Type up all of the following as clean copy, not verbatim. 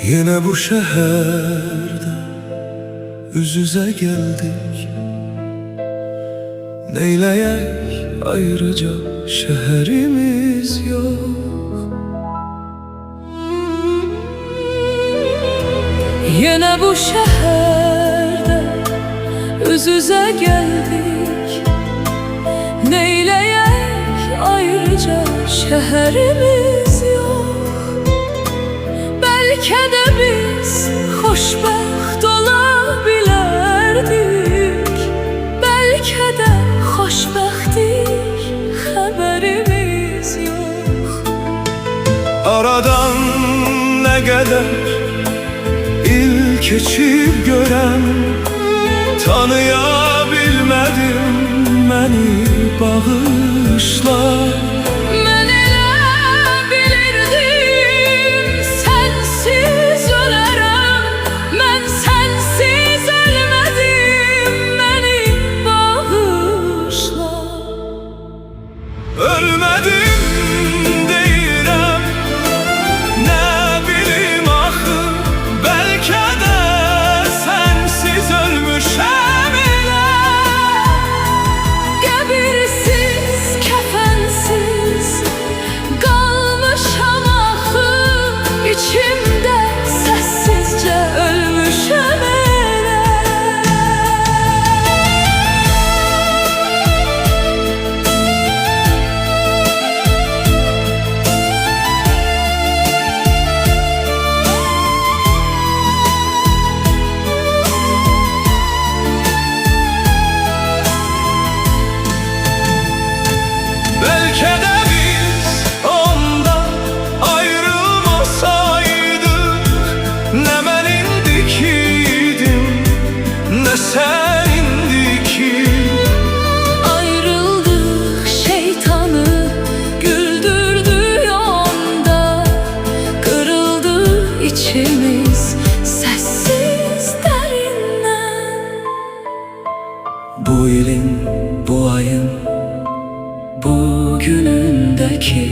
Yine bu şehirde üz yüze geldik. Neyleyek ayrıca şehrimiz yok. Yine bu şehirde üz yüze geldik. Neyleyek ayrıca şehrimiz yok. Belki de biz xoşbəxt olabilirdik. Belki de xoşbəxtdik, xəbərimiz yok. Aradan ne kadar il keçib görəm, tanıyabilmədim, məni bağışla. Mən elə bilirdim sensiz ölərəm. Mən sensiz ölmədim, məni bağışla. Ölmədim deyirəm, nə bilim axı, bəlkə də sensiz ölmüşəm elə. Qəbirsiz, kəfənsiz qalmışam axı, içimdə səssizcə ölmüşəm elə. Belki de biz ondan ayrılmasaydık, ne ben indikiydim, ne sen indiki. Ayrıldık, şeytanı güldürdü yolda. Kırıldı içimiz sessiz derinden. Bu ilin, bu ayın, bugünündeki,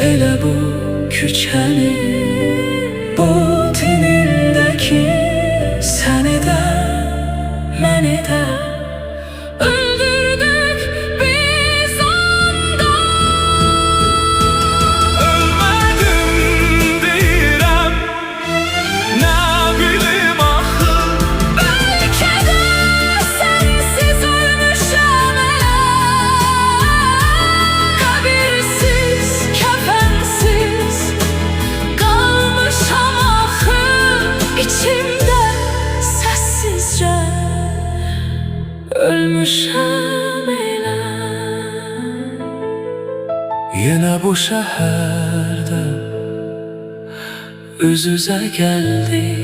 elə bu küçənin, bu tinindeki, səni də, məni də Öldürdük biz onda. ölmədim deyirəm, nə bilim axı. Belki de sensiz ölmüşəm elə. Qəbirsiz, kəfənsiz qalmışam axı, içimdə səssizcə ölmüşəm elə. Yine bu şehirde üz yüze geldik.